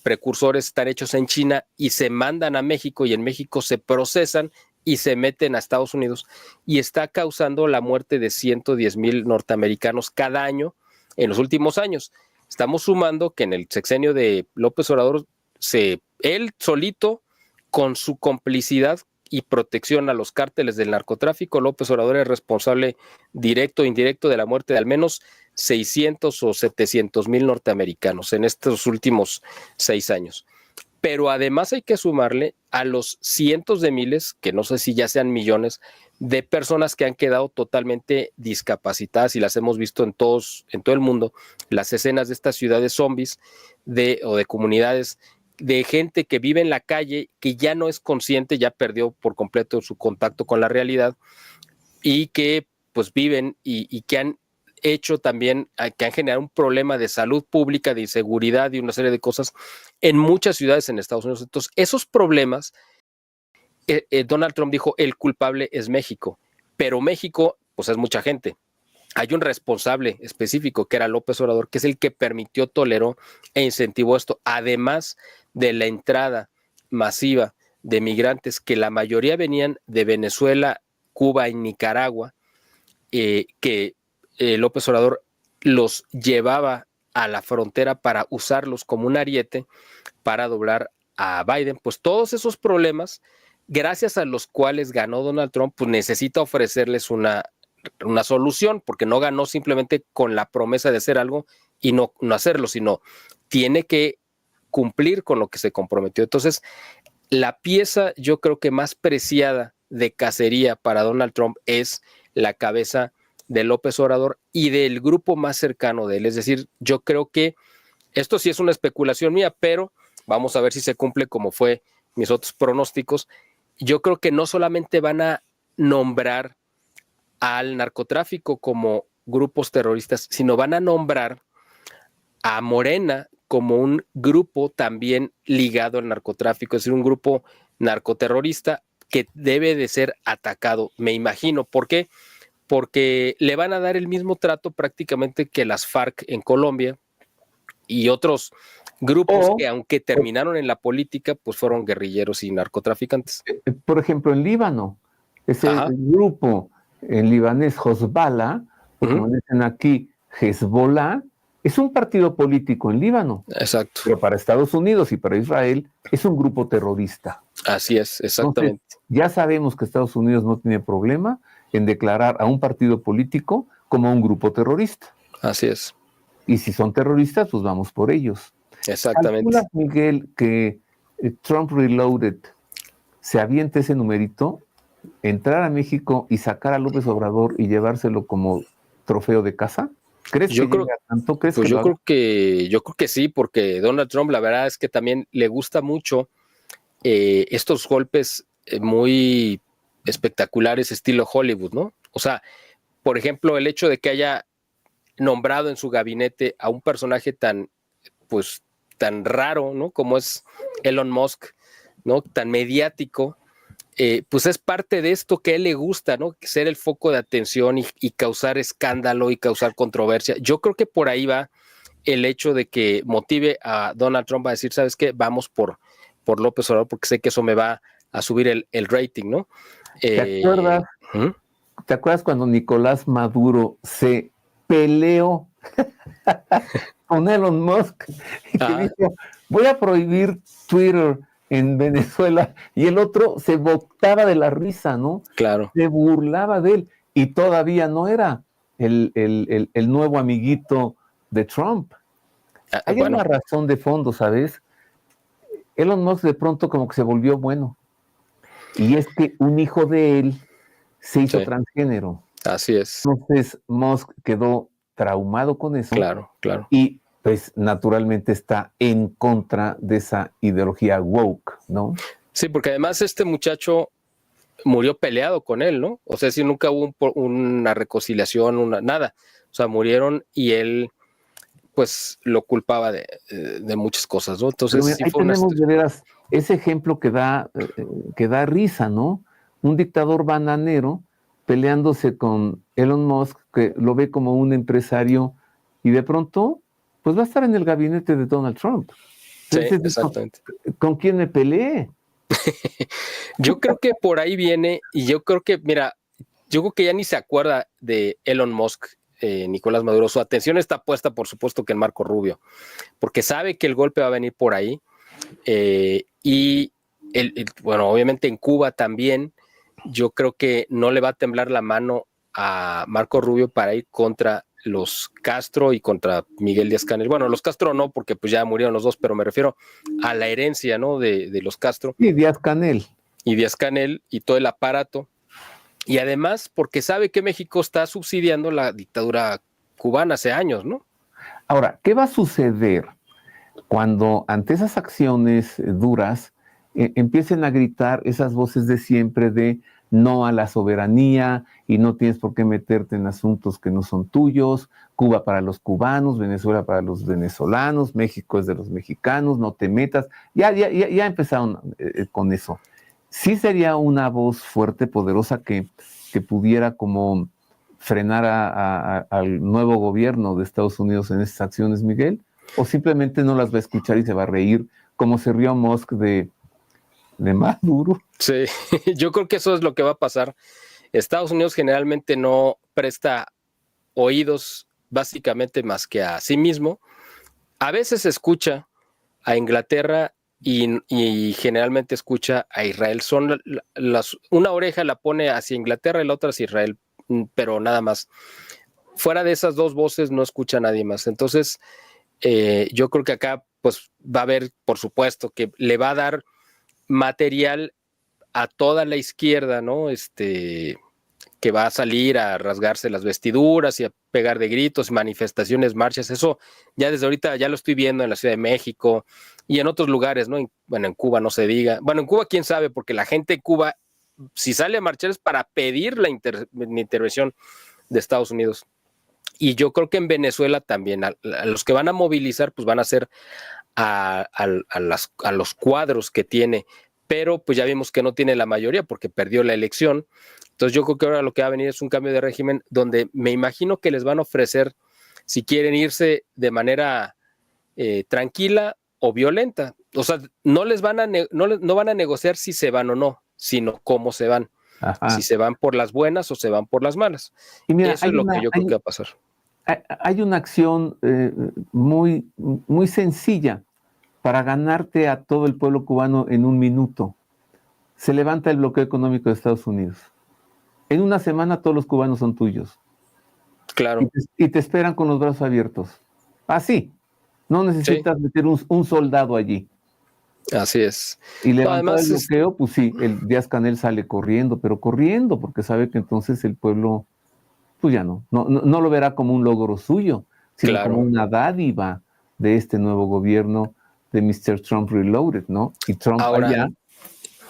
precursores están hechos en China y se mandan a México, y en México se procesan y se meten a Estados Unidos, y está causando la muerte de 110,000 norteamericanos cada año en los últimos años. Estamos sumando que en el sexenio de López Obrador, él solito, con su complicidad y protección a los cárteles del narcotráfico, López Obrador es responsable directo e indirecto de la muerte de al menos 600 o 700,000 norteamericanos en estos últimos 6 años. Pero además hay que sumarle a los cientos de miles, que no sé si ya sean millones, de personas que han quedado totalmente discapacitadas, y las hemos visto en todo el mundo, las escenas de estas ciudades zombies o de comunidades de gente que vive en la calle, que ya no es consciente, ya perdió por completo su contacto con la realidad, y que pues viven y que han hecho también, que han generado un problema de salud pública, de inseguridad y una serie de cosas en muchas ciudades en Estados Unidos. Entonces, esos problemas, Donald Trump dijo, el culpable es México, pero México, pues es mucha gente. Hay un responsable específico, que era López Obrador, que es el que permitió, toleró e incentivó esto, además de la entrada masiva de migrantes, que la mayoría venían de Venezuela, Cuba y Nicaragua, que López Obrador los llevaba a la frontera para usarlos como un ariete para doblar a Biden. Pues todos esos problemas, gracias a los cuales ganó Donald Trump, pues necesita ofrecerles una solución, porque no ganó simplemente con la promesa de hacer algo y no hacerlo, sino tiene que cumplir con lo que se comprometió. Entonces, la pieza yo creo que más preciada de cacería para Donald Trump es la cabeza de López Obrador y del grupo más cercano de él. Es decir, yo creo que esto sí es una especulación mía, pero vamos a ver si se cumple como fue mis otros pronósticos. Yo creo que no solamente van a nombrar al narcotráfico como grupos terroristas, sino van a nombrar a Morena como un grupo también ligado al narcotráfico, es decir, un grupo narcoterrorista que debe de ser atacado, me imagino. ¿Por qué? Porque le van a dar el mismo trato prácticamente que las FARC en Colombia y otros grupos que aunque terminaron en la política, pues fueron guerrilleros y narcotraficantes. Por ejemplo, en Líbano, ese grupo en libanés Hezbollah, o como dicen aquí, Hezbollah, es un partido político en Líbano. Exacto. Pero para Estados Unidos y para Israel es un grupo terrorista. Así es, exactamente. Entonces, ya sabemos que Estados Unidos no tiene problema en declarar a un partido político como un grupo terrorista. Así es. Y si son terroristas, pues vamos por ellos. Exactamente. ¿Calculas, Miguel, que Trump Reloaded se aviente ese numerito, entrar a México y sacar a López Obrador y llevárselo como trofeo de casa? ¿Crees que llega tanto? ¿Crees pues que yo creo que sí, porque Donald Trump, la verdad es que también le gusta mucho estos golpes muy espectaculares estilo Hollywood, ¿no? O sea, por ejemplo, el hecho de que haya nombrado en su gabinete a un personaje tan raro, ¿no? Como es Elon Musk, ¿no? Tan mediático, pues es parte de esto que a él le gusta, ¿no? Ser el foco de atención y causar escándalo y causar controversia. Yo creo que por ahí va el hecho de que motive a Donald Trump a decir, ¿sabes qué? Vamos por López Obrador porque sé que eso me va a subir el rating, ¿no? ¿Te acuerdas? ¿Te acuerdas cuando Nicolás Maduro se peleó con Elon Musk y que dijo, voy a prohibir Twitter en Venezuela, y el otro se botaba de la risa, ¿no? Claro. Se burlaba de él, y todavía no era el nuevo amiguito de Trump. Hay una razón de fondo, ¿sabes? Elon Musk de pronto como que se volvió bueno, y es que un hijo de él se hizo transgénero. Así es. Entonces Musk quedó traumado con eso. Claro. Y pues naturalmente está en contra de esa ideología woke, ¿no? Sí, porque además este muchacho murió peleado con él, ¿no? O sea, si nunca hubo una reconciliación, nada. O sea, murieron y él pues lo culpaba de muchas cosas, ¿no? Entonces sí ahí tenemos de veras ese ejemplo que da risa, ¿no? Un dictador bananero peleándose con Elon Musk, que lo ve como un empresario, y de pronto, pues va a estar en el gabinete de Donald Trump. Entonces, sí, exactamente. ¿Con quién me peleé? Yo creo que por ahí viene, y yo creo que, mira, yo creo que ya ni se acuerda de Elon Musk, Nicolás Maduro. Su atención está puesta, por supuesto, que en Marco Rubio, porque sabe que el golpe va a venir por ahí, y bueno, obviamente en Cuba también. Yo creo que no le va a temblar la mano a Marco Rubio para ir contra los Castro y contra Miguel Díaz-Canel. Bueno, los Castro no, porque pues ya murieron los dos, pero me refiero a la herencia, ¿no? De los Castro. Y Díaz-Canel. Y Díaz-Canel y todo el aparato. Y además porque sabe que México está subsidiando la dictadura cubana hace años, ¿no? Ahora, ¿qué va a suceder cuando ante esas acciones duras empiecen a gritar esas voces de siempre de no a la soberanía y no tienes por qué meterte en asuntos que no son tuyos, Cuba para los cubanos, Venezuela para los venezolanos, México es de los mexicanos, no te metas? Ya empezaron con eso. Sí sería una voz fuerte, poderosa, que pudiera como frenar al nuevo gobierno de Estados Unidos en estas acciones, Miguel, o simplemente no las va a escuchar y se va a reír, como se rió Musk de Maduro. Sí, yo creo que eso es lo que va a pasar. Estados Unidos generalmente no presta oídos básicamente más que a sí mismo. A veces escucha a Inglaterra y generalmente escucha a Israel. Son una oreja la pone hacia Inglaterra y la otra hacia Israel, pero nada más. Fuera de esas dos voces no escucha a nadie más. Entonces, yo creo que acá pues va a haber, por supuesto, que le va a dar material a toda la izquierda, ¿no? Que va a salir a rasgarse las vestiduras y a pegar de gritos, manifestaciones, marchas. Eso ya desde ahorita ya lo estoy viendo en la Ciudad de México y en otros lugares, ¿no? Bueno, en Cuba no se diga. Bueno, en Cuba quién sabe, porque la gente en Cuba, si sale a marchar es para pedir la intervención de Estados Unidos. Y yo creo que en Venezuela también, a los que van a movilizar, pues van a ser a los cuadros que tiene, pero pues ya vimos que no tiene la mayoría porque perdió la elección. Entonces yo creo que ahora lo que va a venir es un cambio de régimen donde me imagino que les van a ofrecer, si quieren irse de manera tranquila o violenta. O sea, no van a negociar si se van o no, sino cómo se van. Ajá. Si se van por las buenas o se van por las malas. Y mira, eso es lo que yo creo que va a pasar. Hay una acción muy, muy sencilla para ganarte a todo el pueblo cubano en un minuto. Se levanta el bloqueo económico de Estados Unidos. En una semana todos los cubanos son tuyos. Claro. Y te esperan con los brazos abiertos. Así. No necesitas meter un soldado allí. Así es. Y levantar el bloqueo, pues sí, el Díaz-Canel sale corriendo, pero corriendo, porque sabe que entonces el pueblo, pues ya no lo verá como un logro suyo, sino como una dádiva de este nuevo gobierno de Mr. Trump Reloaded, ¿no? Y Trump ahora, allá.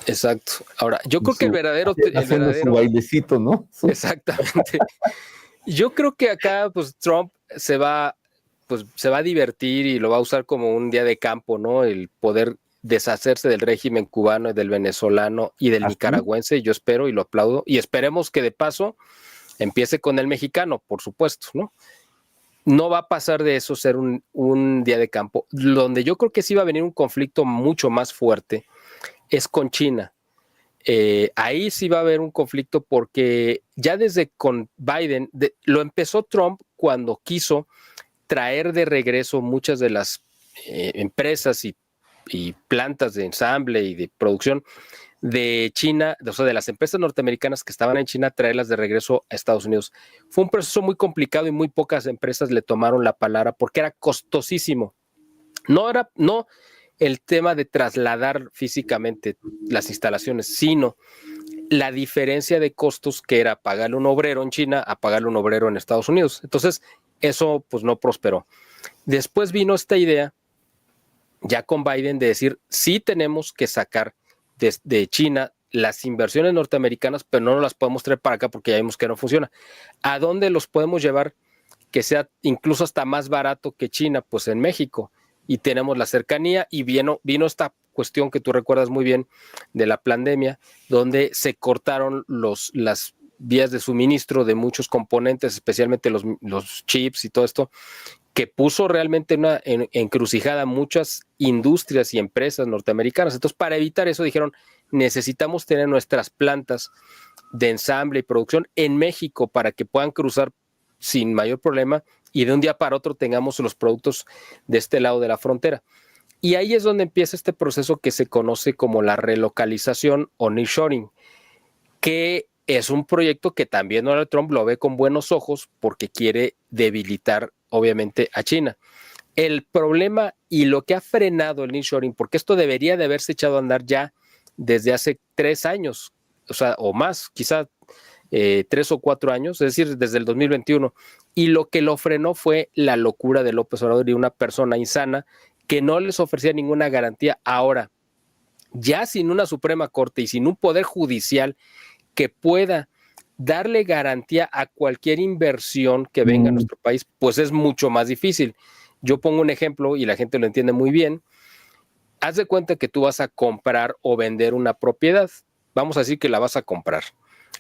Exacto. Ahora, yo creo que el verdadero... Haciendo su bailecito, ¿no? Exactamente. Yo creo que acá, pues, Trump se va a divertir y lo va a usar como un día de campo, ¿no? El poder deshacerse del régimen cubano, del venezolano y del nicaragüense, yo espero y lo aplaudo, y esperemos que de paso empiece con el mexicano, por supuesto, ¿no? No va a pasar de eso ser un día de campo. Donde yo creo que sí va a venir un conflicto mucho más fuerte es con China. Ahí sí va a haber un conflicto porque ya desde con Biden, lo empezó Trump cuando quiso traer de regreso muchas de las empresas y plantas de ensamble y de producción de China, o sea, de las empresas norteamericanas que estaban en China, traerlas de regreso a Estados Unidos. Fue un proceso muy complicado y muy pocas empresas le tomaron la palabra porque era costosísimo. No el tema de trasladar físicamente las instalaciones, sino la diferencia de costos que era pagarle un obrero en China a pagarle un obrero en Estados Unidos. Entonces, eso pues no prosperó. Después vino esta idea, ya con Biden, de decir, sí tenemos que sacar de China las inversiones norteamericanas, pero no las podemos traer para acá porque ya vimos que no funciona. ¿A dónde los podemos llevar que sea incluso hasta más barato que China? Pues en México. Y tenemos la cercanía y vino esta cuestión que tú recuerdas muy bien de la pandemia, donde se cortaron las vías de suministro de muchos componentes, especialmente los chips y todo esto, que puso realmente una encrucijada a muchas industrias y empresas norteamericanas. Entonces, para evitar eso, dijeron, necesitamos tener nuestras plantas de ensamble y producción en México para que puedan cruzar sin mayor problema y de un día para otro tengamos los productos de este lado de la frontera. Y ahí es donde empieza este proceso que se conoce como la relocalización o nearshoring, que es un proyecto que también Donald Trump lo ve con buenos ojos porque quiere debilitar, obviamente, a China. El problema y lo que ha frenado el nearshoring, porque esto debería de haberse echado a andar ya desde hace 3 años, o más, quizá 3 o 4 años, es decir, desde el 2021. Y lo que lo frenó fue la locura de López Obrador y una persona insana que no les ofrecía ninguna garantía. Ahora, ya sin una Suprema Corte y sin un poder judicial que pueda darle garantía a cualquier inversión que venga a nuestro país, pues es mucho más difícil. Yo pongo un ejemplo y la gente lo entiende muy bien. Haz de cuenta que tú vas a comprar o vender una propiedad. Vamos a decir que la vas a comprar,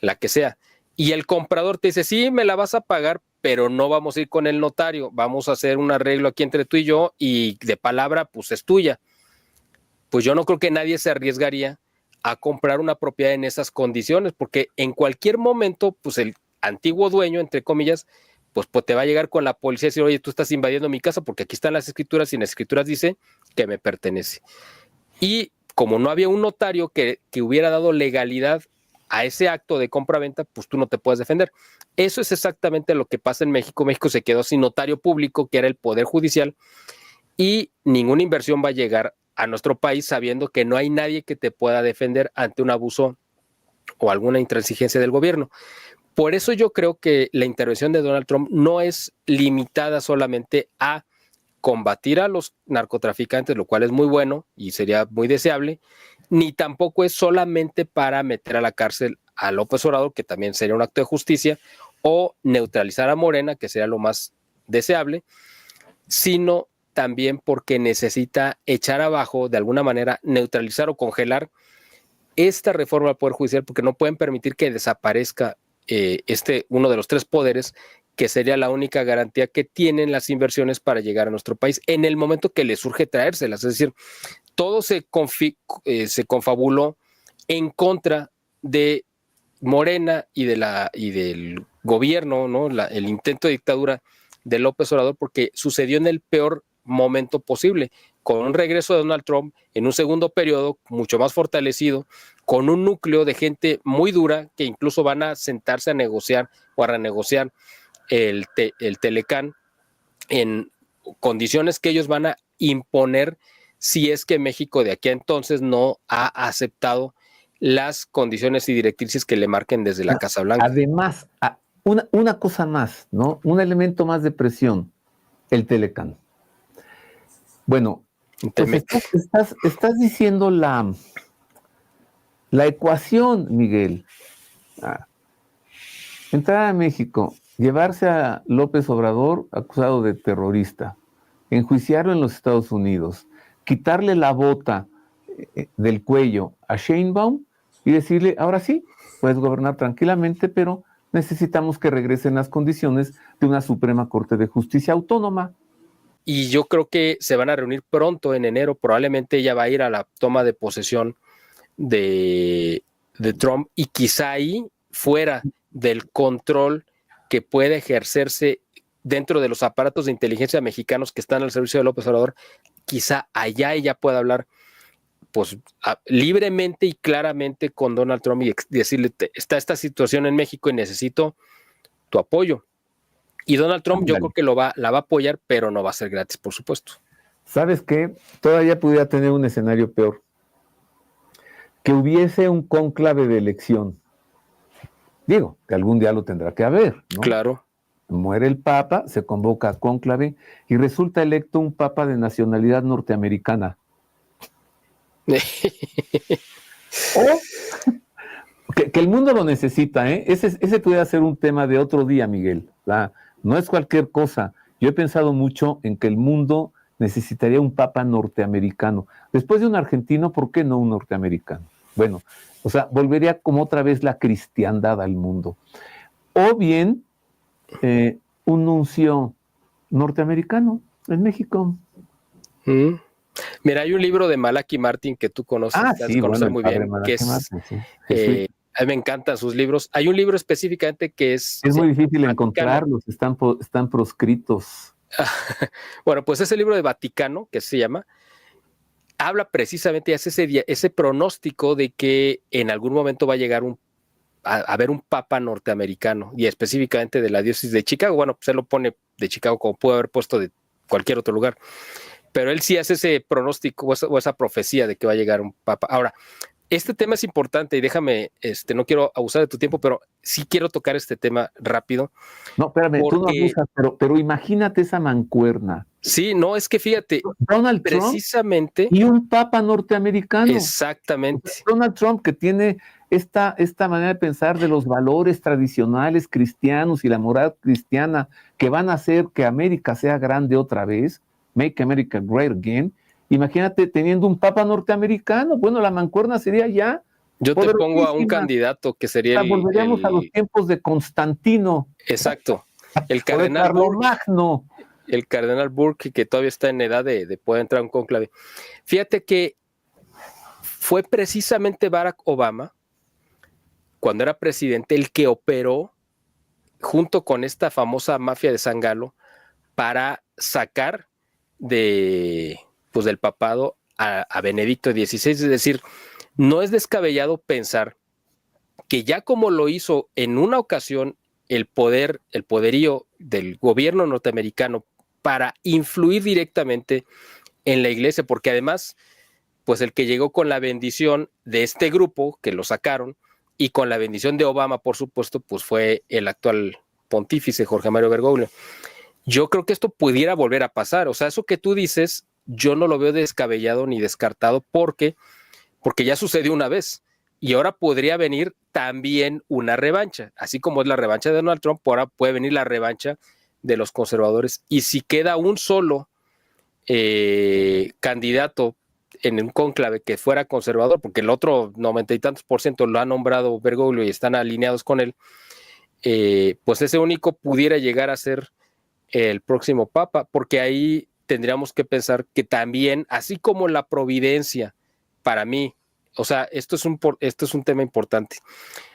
la que sea. Y el comprador te dice, sí, me la vas a pagar, pero no vamos a ir con el notario. Vamos a hacer un arreglo aquí entre tú y yo y de palabra, pues es tuya. Pues yo no creo que nadie se arriesgaría a comprar una propiedad en esas condiciones, porque en cualquier momento, pues el antiguo dueño, entre comillas, pues te va a llegar con la policía y decir, oye, tú estás invadiendo mi casa porque aquí están las escrituras y en las escrituras dice que me pertenece. Y como no había un notario que hubiera dado legalidad a ese acto de compra-venta, pues tú no te puedes defender. Eso es exactamente lo que pasa en México. México se quedó sin notario público, que era el Poder Judicial, y ninguna inversión va a llegar a nuestro país sabiendo que no hay nadie que te pueda defender ante un abuso o alguna intransigencia del gobierno. Por eso yo creo que la intervención de Donald Trump no es limitada solamente a combatir a los narcotraficantes, lo cual es muy bueno y sería muy deseable, ni tampoco es solamente para meter a la cárcel a López Obrador, que también sería un acto de justicia, o neutralizar a Morena, que sería lo más deseable, sino también porque necesita echar abajo, de alguna manera, neutralizar o congelar esta reforma al Poder Judicial, porque no pueden permitir que desaparezca uno de los tres poderes, que sería la única garantía que tienen las inversiones para llegar a nuestro país en el momento que les surge traérselas. Es decir, todo se confabuló en contra de Morena y del gobierno, ¿no? El intento de dictadura de López Obrador, porque sucedió en el peor momento posible, con un regreso de Donald Trump en un segundo periodo mucho más fortalecido, con un núcleo de gente muy dura que incluso van a sentarse a negociar o a renegociar el Telecán en condiciones que ellos van a imponer si es que México de aquí a entonces no ha aceptado las condiciones y directrices que le marquen desde la Casa Blanca. Además, una cosa más, ¿no? Un elemento más de presión, el Telecán. Bueno, pues estás diciendo la ecuación, Miguel. Entrar a México, llevarse a López Obrador acusado de terrorista, enjuiciarlo en los Estados Unidos, quitarle la bota del cuello a Sheinbaum y decirle, ahora sí, puedes gobernar tranquilamente, pero necesitamos que regresen las condiciones de una Suprema Corte de Justicia autónoma. Y yo creo que se van a reunir pronto en enero, probablemente ella va a ir a la toma de posesión de Trump y quizá ahí, fuera del control que puede ejercerse dentro de los aparatos de inteligencia mexicanos que están al servicio de López Obrador, quizá allá ella pueda hablar pues libremente y claramente con Donald Trump y decirle, está esta situación en México y necesito tu apoyo. Y Donald Trump yo creo que la va a apoyar, pero no va a ser gratis, por supuesto. ¿Sabes qué? Todavía pudiera tener un escenario peor. Que hubiese un cónclave de elección. Digo, que algún día lo tendrá que haber, ¿no? Claro. Muere el Papa, se convoca a cónclave y resulta electo un Papa de nacionalidad norteamericana. O que el mundo lo necesita, ¿eh? Ese pudiera ser un tema de otro día, Miguel. No es cualquier cosa. Yo he pensado mucho en que el mundo necesitaría un Papa norteamericano. Después de un argentino, ¿por qué no un norteamericano? Bueno, o sea, volvería como otra vez la cristiandad al mundo. O bien un nuncio norteamericano en México. Mira, hay un libro de Malachi Martin que tú conoces, conoces muy bien, que es, Martin, sí. A mí me encantan sus libros. Hay un libro específicamente que es... Es muy difícil encontrarlos, están proscritos. Bueno, pues ese libro de Vaticano, que se llama, habla precisamente, hace ese pronóstico de que en algún momento va a llegar a haber un papa norteamericano, y específicamente de la diócesis de Chicago. Bueno, pues él lo pone de Chicago como puede haber puesto de cualquier otro lugar. Pero él sí hace ese pronóstico o esa profecía de que va a llegar un papa. Ahora, este tema es importante y déjame, no quiero abusar de tu tiempo, pero sí quiero tocar este tema rápido. No, espérame, tú no abusas, pero imagínate esa mancuerna. Sí, no, es que fíjate, Donald precisamente... Trump y un papa norteamericano. Exactamente. Donald Trump, que tiene esta manera de pensar de los valores tradicionales cristianos y la moral cristiana que van a hacer que América sea grande otra vez, Make America Great Again. Imagínate teniendo un papa norteamericano. Bueno, la mancuerna sería ya. Yo te pongo a un candidato que sería volveríamos a los tiempos de Constantino. Exacto. El cardenal Magno. El cardenal Burke, que todavía está en edad de poder entrar a un cónclave. Fíjate que fue precisamente Barack Obama, cuando era presidente, el que operó junto con esta famosa mafia de San Galo para sacar del papado a Benedicto XVI. Es decir, no es descabellado pensar que ya como lo hizo en una ocasión el poderío del gobierno norteamericano para influir directamente en la iglesia, porque además, pues el que llegó con la bendición de este grupo, que lo sacaron, y con la bendición de Obama, por supuesto, pues fue el actual pontífice Jorge Mario Bergoglio. Yo creo que esto pudiera volver a pasar. O sea, eso que tú dices, yo no lo veo descabellado ni descartado porque ya sucedió una vez. Y ahora podría venir también una revancha. Así como es la revancha de Donald Trump, ahora puede venir la revancha de los conservadores. Y si queda un solo candidato en un cónclave que fuera conservador, porque el otro 90 y tantos % lo ha nombrado Bergoglio y están alineados con él, pues ese único pudiera llegar a ser el próximo papa, porque ahí tendríamos que pensar que también, así como la providencia, para mí, o sea, esto es un tema importante,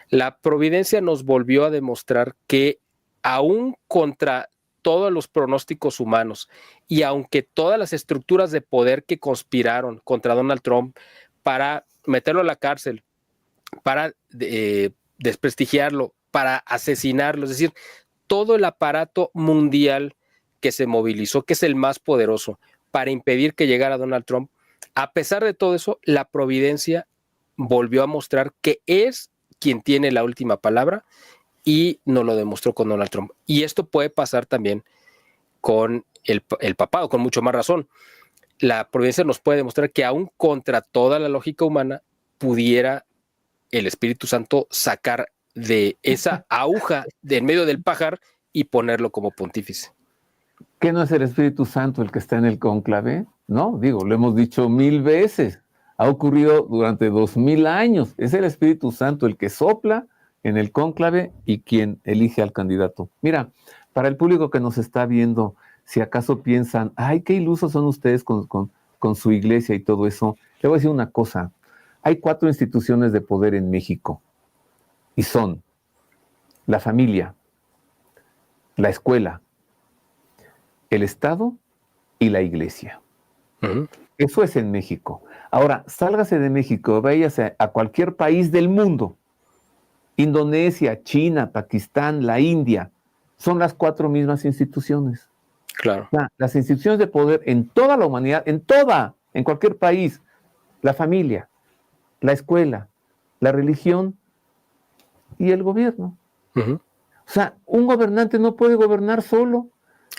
la providencia nos volvió a demostrar que aún contra todos los pronósticos humanos y aunque todas las estructuras de poder que conspiraron contra Donald Trump para meterlo a la cárcel, para desprestigiarlo, para asesinarlo, es decir, todo el aparato mundial que se movilizó, que es el más poderoso, para impedir que llegara Donald Trump, a pesar de todo eso, la providencia volvió a mostrar que es quien tiene la última palabra y nos lo demostró con Donald Trump. Y esto puede pasar también con el papado, con mucho más razón. La providencia nos puede demostrar que aún contra toda la lógica humana pudiera el Espíritu Santo sacar de esa aguja de en medio del pajar y ponerlo como pontífice. ¿Qué no es el Espíritu Santo el que está en el cónclave? No, digo, lo hemos dicho 1000 veces. Ha ocurrido durante 2000 años. Es el Espíritu Santo el que sopla en el cónclave y quien elige al candidato. Mira, para el público que nos está viendo, si acaso piensan, ay, qué ilusos son ustedes con su iglesia y todo eso, le voy a decir una cosa. Hay 4 instituciones de poder en México y son la familia, la escuela, el Estado y la iglesia. Uh-huh. Eso es en México. Ahora, sálgase de México, váyase a cualquier país del mundo. Indonesia, China, Pakistán, la India, son las 4 mismas instituciones. Claro. O sea, las instituciones de poder en toda la humanidad, en cualquier país, la familia, la escuela, la religión y el gobierno. Uh-huh. O sea, un gobernante no puede gobernar solo.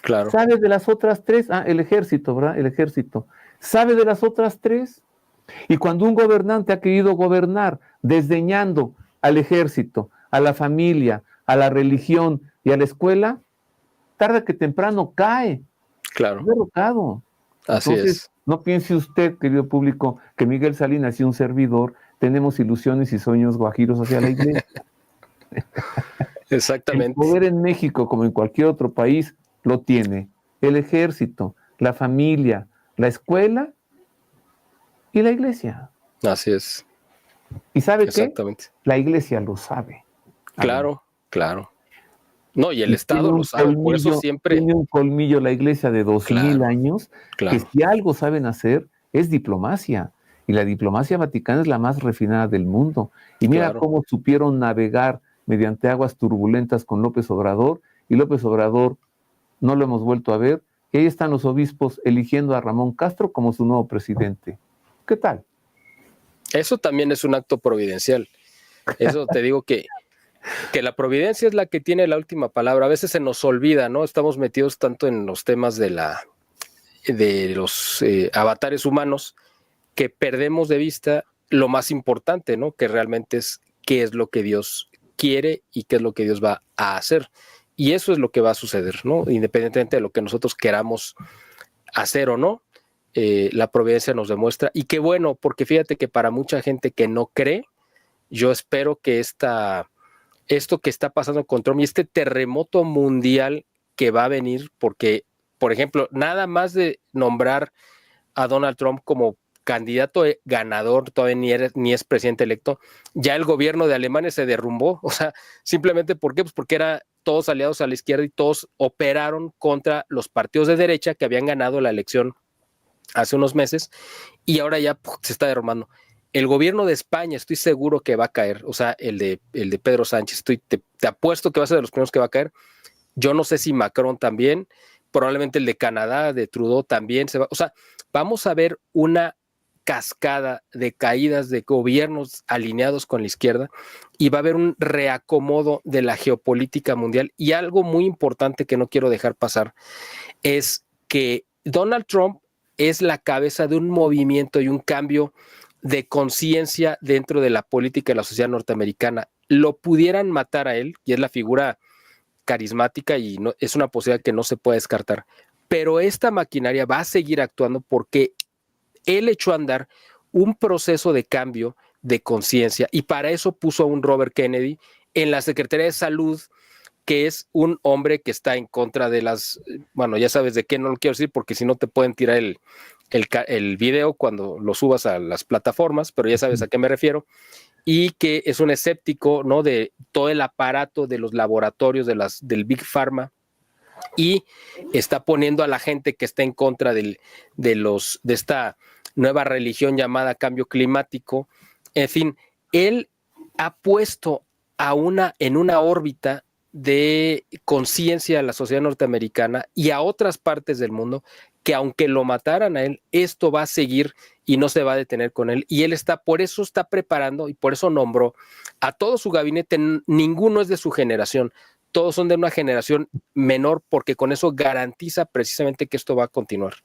Claro. ¿Sabe de las otras 3? El ejército, ¿verdad? El ejército. ¿Sabe de las otras 3? Y cuando un gobernante ha querido gobernar desdeñando al ejército, a la familia, a la religión y a la escuela, tarde que temprano cae. Claro. Es derrocado. Así Entonces, es. No piense usted, querido público, que Miguel Salinas y un servidor tenemos ilusiones y sueños guajiros hacia la iglesia. Exactamente. El poder en México, como en cualquier otro país, lo tiene el ejército, la familia, la escuela y la iglesia. Así es. ¿Y sabe Exactamente. qué? La iglesia lo sabe. Claro, claro. No, y el Estado lo sabe, por eso siempre... Tiene un colmillo la iglesia de 2000 años, que si algo saben hacer es diplomacia. Y la diplomacia vaticana es la más refinada del mundo. Y mira cómo supieron navegar mediante aguas turbulentas con López Obrador, y López Obrador no lo hemos vuelto a ver, y ahí están los obispos eligiendo a Ramón Castro como su nuevo presidente. ¿Qué tal? Eso también es un acto providencial. Eso te digo que la providencia es la que tiene la última palabra. A veces se nos olvida, ¿no? Estamos metidos tanto en los temas de los avatares humanos que perdemos de vista lo más importante, ¿no? Que realmente es qué es lo que Dios quiere y qué es lo que Dios va a hacer. Y eso es lo que va a suceder, ¿no? Independientemente de lo que nosotros queramos hacer o no, la providencia nos demuestra. Y qué bueno, porque fíjate que para mucha gente que no cree, yo espero que esto que está pasando con Trump y este terremoto mundial que va a venir, porque, por ejemplo, nada más de nombrar a Donald Trump como candidato ganador, todavía ni es presidente electo, ya el gobierno de Alemania se derrumbó. O sea, simplemente ¿por qué? Pues porque eran todos aliados a la izquierda y todos operaron contra los partidos de derecha que habían ganado la elección hace unos meses, y ahora ya se está derrumbando. El gobierno de España estoy seguro que va a caer, o sea, el de Pedro Sánchez, te apuesto que va a ser de los primeros que va a caer. Yo no sé si Macron también, probablemente el de Canadá, de Trudeau también se va, o sea, vamos a ver una cascada de caídas de gobiernos alineados con la izquierda, y va a haber un reacomodo de la geopolítica mundial. Y algo muy importante que no quiero dejar pasar es que Donald Trump es la cabeza de un movimiento y un cambio de conciencia dentro de la política de la sociedad norteamericana. Lo pudieran matar a él, y es la figura carismática y no, es una posibilidad que no se puede descartar, pero esta maquinaria va a seguir actuando porque él echó a andar un proceso de cambio de conciencia, y para eso puso a un Robert Kennedy en la Secretaría de Salud, que es un hombre que está en contra de las, bueno, ya sabes de qué, no lo quiero decir porque si no te pueden tirar el video cuando lo subas a las plataformas, pero ya sabes a qué me refiero, y que es un escéptico, ¿no?, de todo el aparato de los laboratorios del Big Pharma, y está poniendo a la gente que está en contra de esta nueva religión llamada cambio climático. En fin, él ha puesto en una órbita de conciencia a la sociedad norteamericana y a otras partes del mundo, que aunque lo mataran a él, esto va a seguir y no se va a detener con él. Y él por eso está preparando y por eso nombró a todo su gabinete. Ninguno es de su generación, todos son de una generación menor, porque con eso garantiza precisamente que esto va a continuar.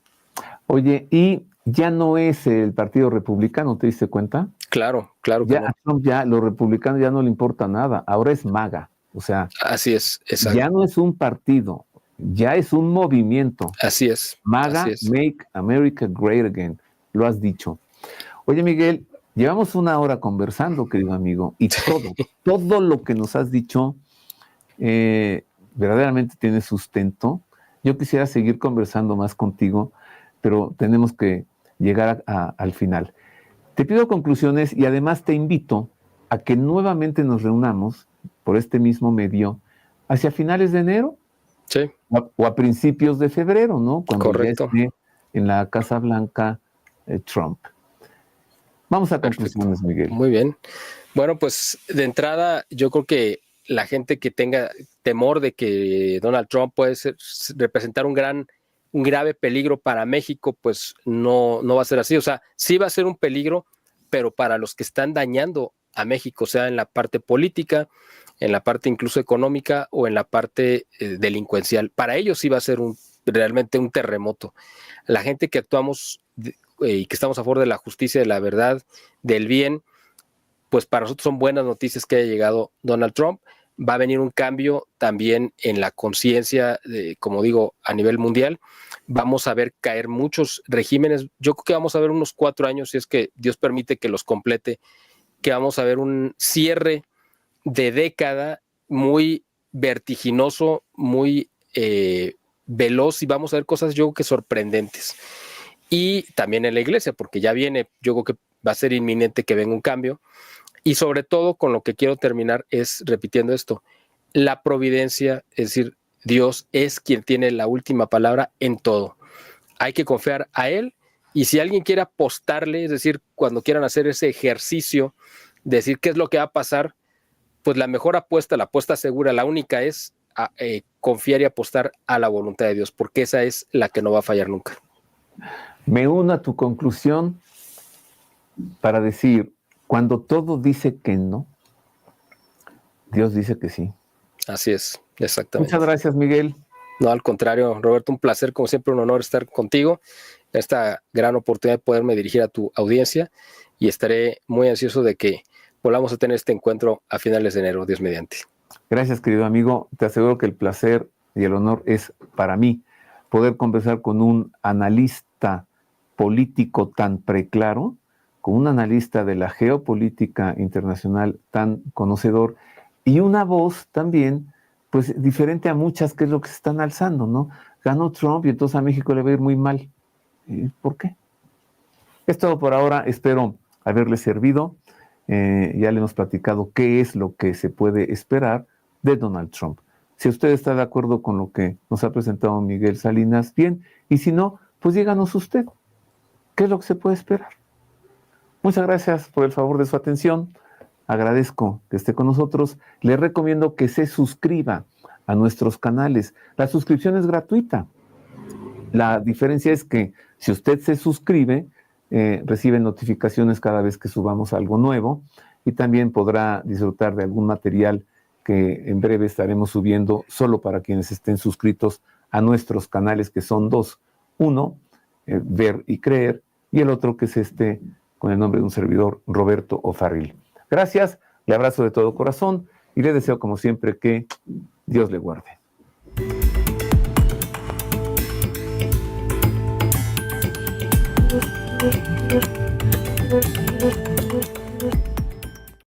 Oye, y ya no es el Partido Republicano, ¿te diste cuenta? Claro que ya, no. A Trump los republicanos ya no le importa nada, ahora es MAGA, o sea, así es, exacto. Ya no es un partido, ya es un movimiento. Así es. MAGA, así es. Make America Great Again, lo has dicho. Oye, Miguel, llevamos una hora conversando, querido amigo, y todo lo que nos has dicho verdaderamente tiene sustento. Yo quisiera seguir conversando más contigo, pero tenemos que llegar al final. Te pido conclusiones y además te invito a que nuevamente nos reunamos por este mismo medio hacia finales de enero. Sí. O a principios de febrero, ¿no? Cuando Correcto. ya esté en la Casa Blanca Trump. Vamos a conclusiones, Miguel. Muy bien. Bueno, pues de entrada, yo creo que la gente que tenga temor de que Donald Trump puede representar un grave peligro para México, pues no va a ser así. O sea, sí va a ser un peligro, pero para los que están dañando a México, sea en la parte política, en la parte incluso económica o en la parte delincuencial, para ellos sí va a ser realmente un terremoto. La gente que actuamos y que estamos a favor de la justicia, de la verdad, del bien, pues para nosotros son buenas noticias que haya llegado Donald Trump. Va a venir un cambio también en la conciencia, como digo, a nivel mundial. Vamos a ver caer muchos regímenes. Yo creo que vamos a ver unos 4 años, si es que Dios permite que los complete, que vamos a ver un cierre de década muy vertiginoso, muy veloz, y vamos a ver cosas, yo creo que sorprendentes. Y también en la iglesia, porque ya viene, yo creo que va a ser inminente que venga un cambio. Y sobre todo, con lo que quiero terminar es repitiendo esto: la providencia, es decir, Dios es quien tiene la última palabra en todo. Hay que confiar a Él, y si alguien quiere apostarle, es decir, cuando quieran hacer ese ejercicio de decir qué es lo que va a pasar, pues la mejor apuesta, la apuesta segura, la única es confiar y apostar a la voluntad de Dios, porque esa es la que no va a fallar nunca. Me uno a tu conclusión para decir, cuando todo dice que no, Dios dice que sí. Así es, exactamente. Muchas gracias, Miguel. No, al contrario, Roberto, un placer, como siempre, un honor estar contigo, esta gran oportunidad de poderme dirigir a tu audiencia, y estaré muy ansioso de que volvamos a tener este encuentro a finales de enero, Dios mediante. Gracias, querido amigo. Te aseguro que el placer y el honor es para mí poder conversar con un analista político tan preclaro, con un analista de la geopolítica internacional tan conocedor, y una voz también, pues, diferente a muchas, que es lo que se están alzando, ¿no? Ganó Trump y entonces a México le va a ir muy mal. ¿Por qué? Es todo por ahora, espero haberles servido. Ya le hemos platicado qué es lo que se puede esperar de Donald Trump. Si usted está de acuerdo con lo que nos ha presentado Miguel Salinas, bien, y si no, pues díganos usted, ¿qué es lo que se puede esperar? Muchas gracias por el favor de su atención. Agradezco que esté con nosotros. Le recomiendo que se suscriba a nuestros canales. La suscripción es gratuita. La diferencia es que si usted se suscribe, recibe notificaciones cada vez que subamos algo nuevo y también podrá disfrutar de algún material que en breve estaremos subiendo solo para quienes estén suscritos a nuestros canales, que son dos. Uno, Ver y Creer, y el otro que es este con el nombre de un servidor, Roberto O'Farrill. Gracias, le abrazo de todo corazón y le deseo como siempre que Dios le guarde. Thank you.